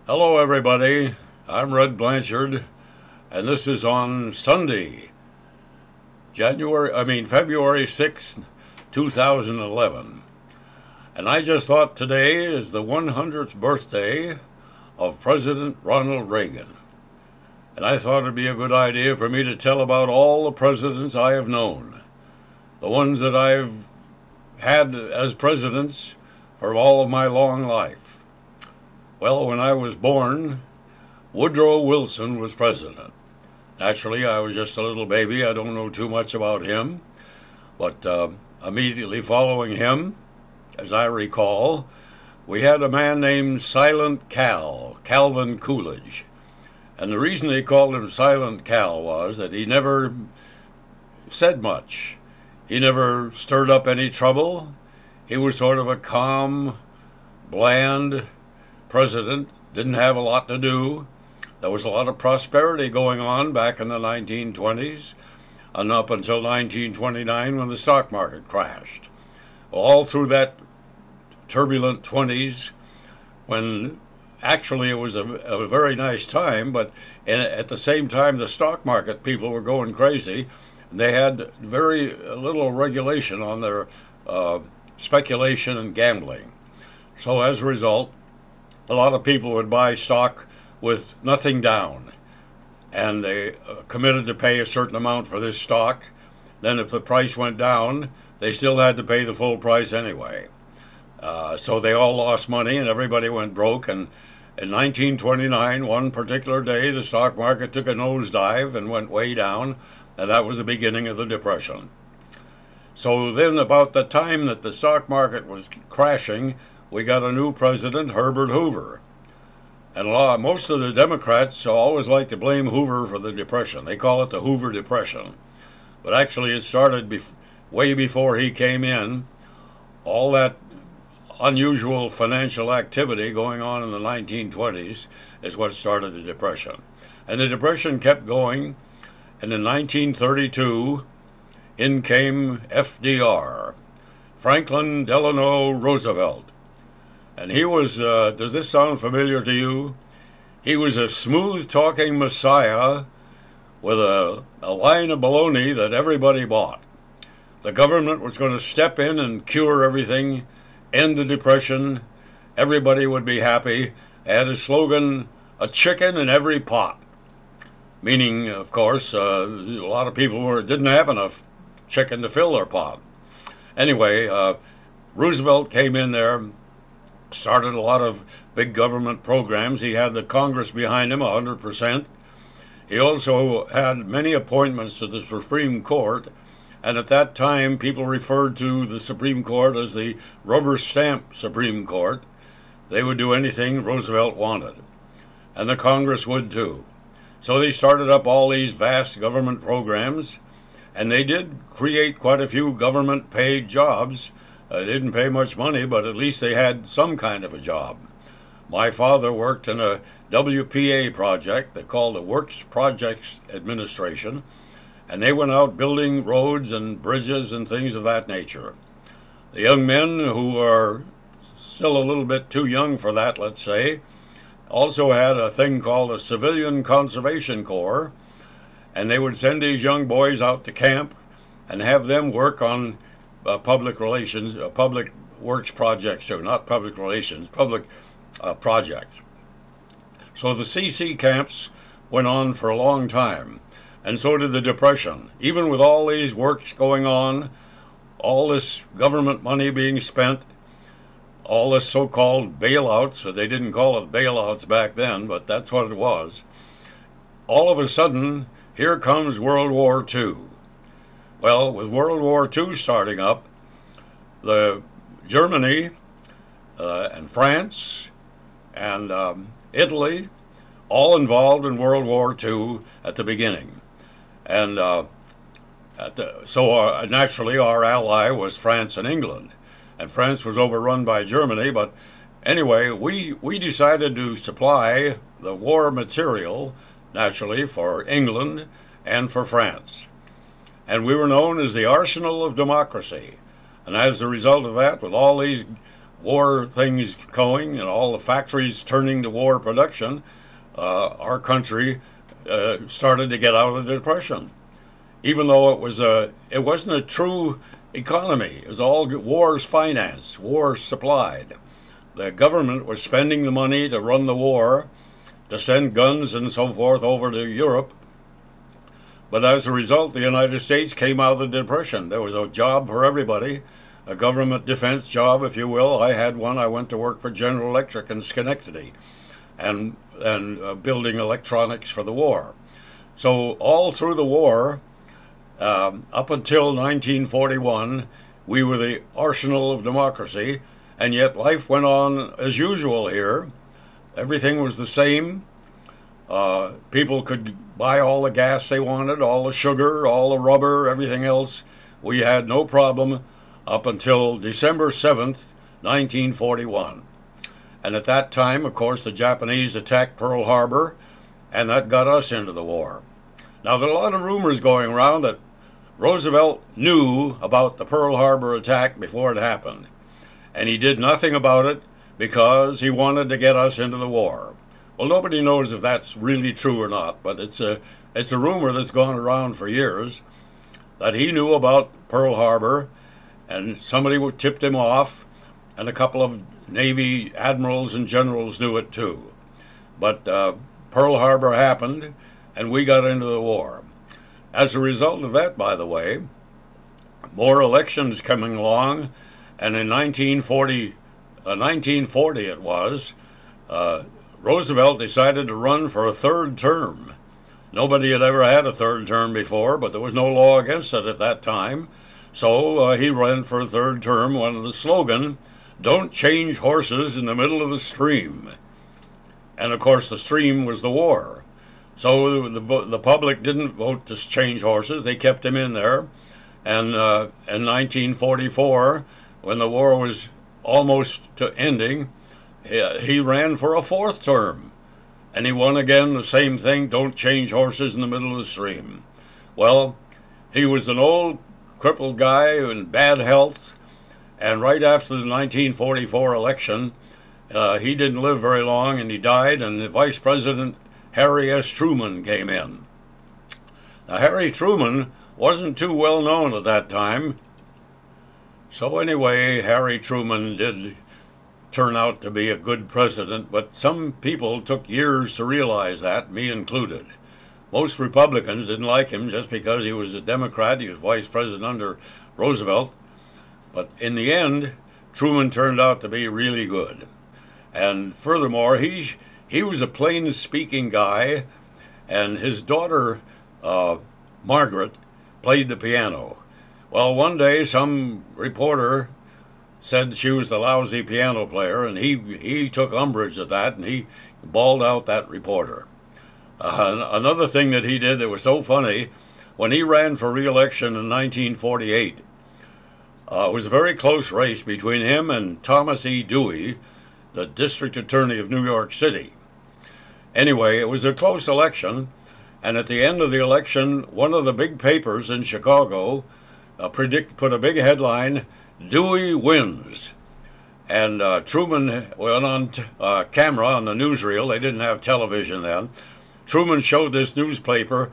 Hello, everybody. I'm Red Blanchard, and this is on Sunday, February 6th, 2011. And I just thought today is the 100th birthday of President Ronald Reagan. And I thought it'd be a good idea for me to tell about all the presidents I have known, the ones that I've had as presidents for all of my long life. Well, when I was born, Woodrow Wilson was president. Naturally, I was just a little baby. I don't know too much about him. But immediately following him, as I recall, we had a man named Silent Cal, Calvin Coolidge. And the reason they called him Silent Cal was that he never said much. He never stirred up any trouble. He was sort of a calm, bland president, didn't have a lot to do. There was a lot of prosperity going on back in the 1920s and up until 1929 when the stock market crashed. All through that turbulent 20s, when actually it was a very nice time, but at the same time the stock market people were going crazy. They had very little regulation on their speculation and gambling. So as a result, a lot of people would buy stock with nothing down, and they committed to pay a certain amount for this stock. Then if the price went down, they still had to pay the full price anyway. So they all lost money and everybody went broke. And in 1929, one particular day, the stock market took a nosedive and went way down, and that was the beginning of the Depression. So then about the time that the stock market was crashing, we got a new president, Herbert Hoover. And most of the Democrats always like to blame Hoover for the Depression. They call it the Hoover Depression. But actually it started way before he came in. All that unusual financial activity going on in the 1920s is what started the Depression. And the Depression kept going. And in 1932, in came FDR, Franklin Delano Roosevelt. And he was, does this sound familiar to you? He was a smooth-talking messiah with a line of baloney that everybody bought. The government was going to step in and cure everything, end the Depression, everybody would be happy. They had a slogan, a chicken in every pot. Meaning, of course, a lot of people didn't have enough chicken to fill their pot. Anyway, Roosevelt came in there, started a lot of big government programs. He had the Congress behind him 100%. He also had many appointments to the Supreme Court, and at that time people referred to the Supreme Court as the rubber stamp Supreme Court. They would do anything Roosevelt wanted, and the Congress would too. So they started up all these vast government programs, and they did create quite a few government-paid jobs. They didn't pay much money, but at least they had some kind of a job. My father worked in a WPA project they called the Works Projects Administration, and they went out building roads and bridges and things of that nature. The young men who are still a little bit too young for that, let's say, also had a thing called a Civilian Conservation Corps, and they would send these young boys out to camp and have them work on public relations, public works projects, or not public relations, public projects. So the CC camps went on for a long time, and so did the Depression. Even with all these works going on, all this government money being spent, all this so-called bailouts, so they didn't call it bailouts back then, but that's what it was. All of a sudden, here comes World War II. Well, with World War II starting up, Germany and France and Italy, all involved in World War II at the beginning. And naturally our ally was France and England. And France was overrun by Germany, but anyway, we decided to supply the war material, naturally, for England and for France. And we were known as the arsenal of democracy. And as a result of that, with all these war things going and all the factories turning to war production, our country started to get out of the depression. Even though it wasn't a true economy. It was all war's finance, war supplied. The government was spending the money to run the war, to send guns and so forth over to Europe. But as a result, the United States came out of the depression. There was a job for everybody, a government defense job, if you will. I had one. I went to work for General Electric in Schenectady, and building electronics for the war. So all through the war, up until 1941, we were the arsenal of democracy, and yet life went on as usual here. Everything was the same. People could buy all the gas they wanted, all the sugar, all the rubber, everything else. We had no problem up until December 7th, 1941. And at that time, of course, the Japanese attacked Pearl Harbor, and that got us into the war. Now, there are a lot of rumors going around that Roosevelt knew about the Pearl Harbor attack before it happened, and he did nothing about it because he wanted to get us into the war. Well, nobody knows if that's really true or not, but it's a rumor that's gone around for years that he knew about Pearl Harbor, and somebody tipped him off, and a couple of Navy admirals and generals knew it too. But Pearl Harbor happened, and we got into the war. As a result of that, by the way, more elections coming along, and in 1940 it was, Roosevelt decided to run for a third term. Nobody had ever had a third term before, but there was no law against it at that time. So he ran for a third term under the slogan, "Don't change horses in the middle of the stream." And of course the stream was the war. So the public didn't vote to change horses. They kept him in there. And in 1944, when the war was almost to ending, he ran for a fourth term. And he won again, the same thing, don't change horses in the middle of the stream. Well, he was an old, crippled guy in bad health. And right after the 1944 election, he didn't live very long, and he died, and the Vice President Harry S. Truman came in. Now, Harry Truman wasn't too well known at that time. So anyway, Harry Truman did turn out to be a good president, but some people took years to realize that, me included. Most Republicans didn't like him just because he was a Democrat. He was vice president under Roosevelt. But in the end, Truman turned out to be really good. And furthermore, he was a plain-speaking guy, and his daughter, Margaret, played the piano. Well, one day some reporter said she was a lousy piano player, and he took umbrage at that, and he bawled out that reporter. Another thing that he did that was so funny, when he ran for re-election in 1948, it was a very close race between him and Thomas E. Dewey, the district attorney of New York City. Anyway, it was a close election, and at the end of the election, one of the big papers in Chicago put a big headline, "Dewey wins." And Truman went on camera on the newsreel. They didn't have television then. Truman showed this newspaper,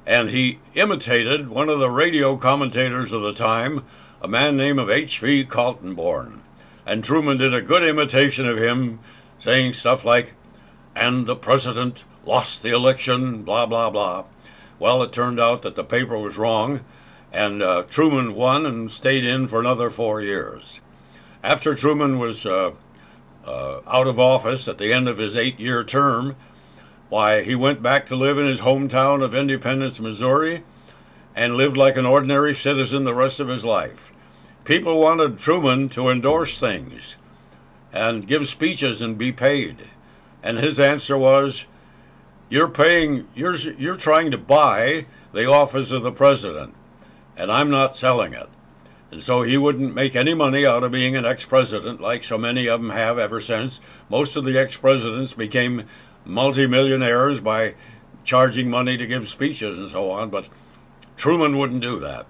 and he imitated one of the radio commentators of the time, a man named H.V. Kaltenborn. And Truman did a good imitation of him, saying stuff like, "And the president lost the election, blah, blah, blah." Well, it turned out that the paper was wrong, and Truman won and stayed in for another 4 years. After Truman was out of office at the end of his 8-year term, why, he went back to live in his hometown of Independence, Missouri, and lived like an ordinary citizen the rest of his life. People wanted Truman to endorse things and give speeches and be paid. And his answer was, you're trying to buy the office of the president, and I'm not selling it. And so he wouldn't make any money out of being an ex-president like so many of them have ever since. Most of the ex-presidents became multimillionaires by charging money to give speeches and so on, but Truman wouldn't do that.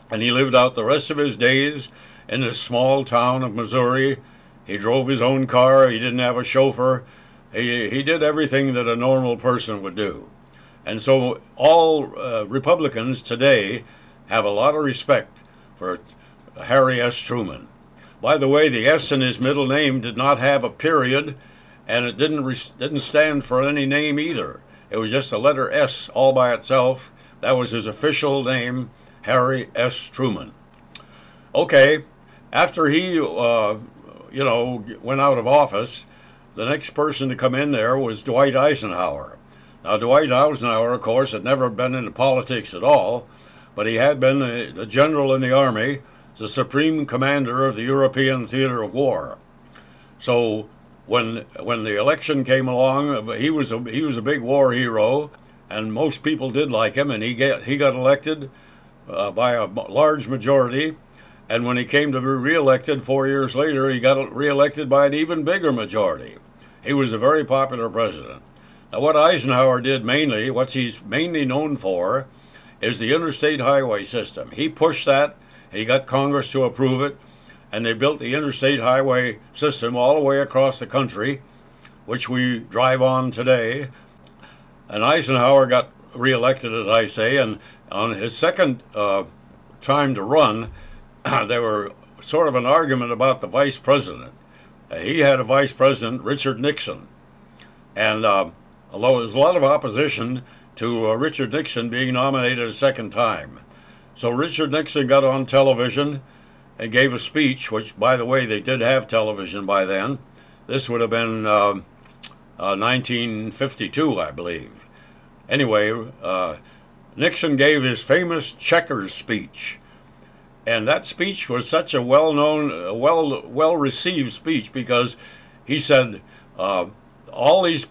And he lived out the rest of his days in this small town of Missouri He drove his own car. He didn't have a chauffeur. He did everything that a normal person would do. And so all Republicans today have a lot of respect for Harry S. Truman. By the way, the S in his middle name did not have a period, and it didn't stand for any name either. It was just a letter S all by itself. That was his official name, Harry S. Truman. Okay, after he, went out of office, the next person to come in there was Dwight Eisenhower. Now, Dwight Eisenhower, of course, had never been into politics at all, but he had been the general in the Army, the supreme commander of the European theater of war. So when the election came along, he was a big war hero, and most people did like him, and he got elected by a large majority. And when he came to be reelected 4 years later, he got reelected by an even bigger majority. He was a very popular president. Now, what Eisenhower did mainly, what he's mainly known for, is the interstate highway system. He pushed that, and he got Congress to approve it, and they built the interstate highway system all the way across the country, which we drive on today. And Eisenhower got reelected, as I say, and on his second time to run, there were sort of an argument about the vice president. He had a vice president, Richard Nixon. And although there was a lot of opposition to Richard Nixon being nominated a second time. So Richard Nixon got on television and gave a speech, which, by the way, they did have television by then. This would have been 1952, I believe. Anyway, Nixon gave his famous checkers speech. And that speech was such a well-known, well-received speech because he said, all these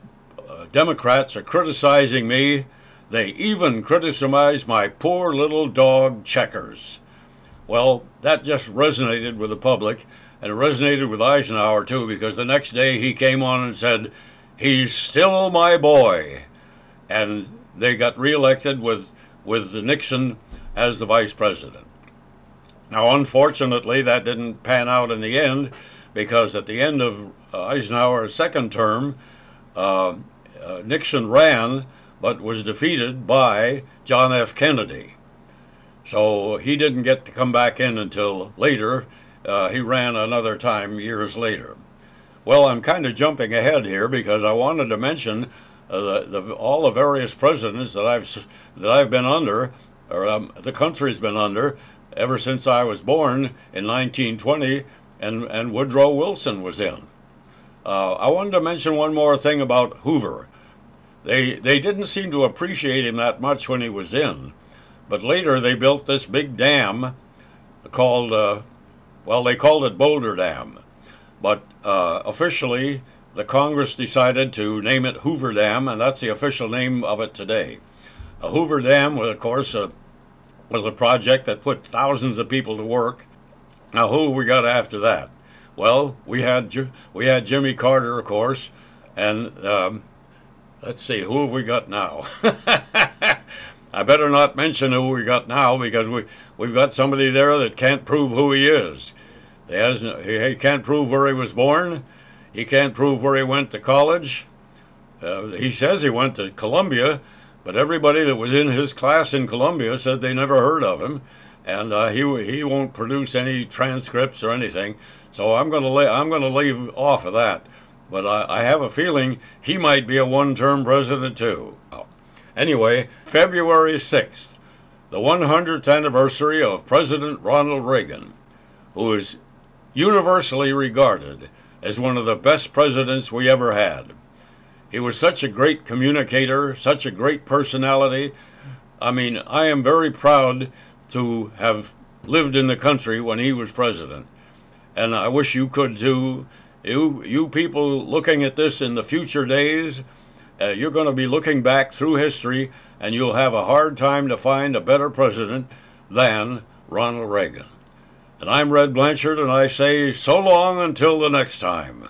Democrats are criticizing me. They even criticize my poor little dog Checkers. Well, that just resonated with the public, and it resonated with Eisenhower, too, because the next day he came on and said, he's still my boy. And they got reelected with Nixon as the vice president. Now, unfortunately, that didn't pan out in the end, because at the end of Eisenhower's second term, Nixon ran, but was defeated by John F. Kennedy. So he didn't get to come back in until later. He ran another time years later. Well, I'm kind of jumping ahead here because I wanted to mention all the various presidents that I've been under, or the country's been under, ever since I was born in 1920, and Woodrow Wilson was in. I wanted to mention one more thing about Hoover. They didn't seem to appreciate him that much when he was in, but later they built this big dam called, they called it Boulder Dam, but officially the Congress decided to name it Hoover Dam, and that's the official name of it today. Hoover Dam was, of course, was a project that put thousands of people to work. Now, who we got after that? Well, we had Jimmy Carter, of course, and let's see, who have we got now? I better not mention who we got now because we've got somebody there that can't prove who he is. He can't prove where he was born. He can't prove where he went to college. He says he went to Columbia, but everybody that was in his class in Columbia said they never heard of him, and he won't produce any transcripts or anything. So I'm going to leave off of that. But I have a feeling he might be a one-term president too. Anyway, February 6th, the 100th anniversary of President Ronald Reagan, who is universally regarded as one of the best presidents we ever had. He was such a great communicator, such a great personality. I mean, I am very proud to have lived in the country when he was president. And I wish you could too. You people looking at this in the future days, you're going to be looking back through history, and you'll have a hard time to find a better president than Ronald Reagan. And I'm Red Blanchard, and I say so long until the next time.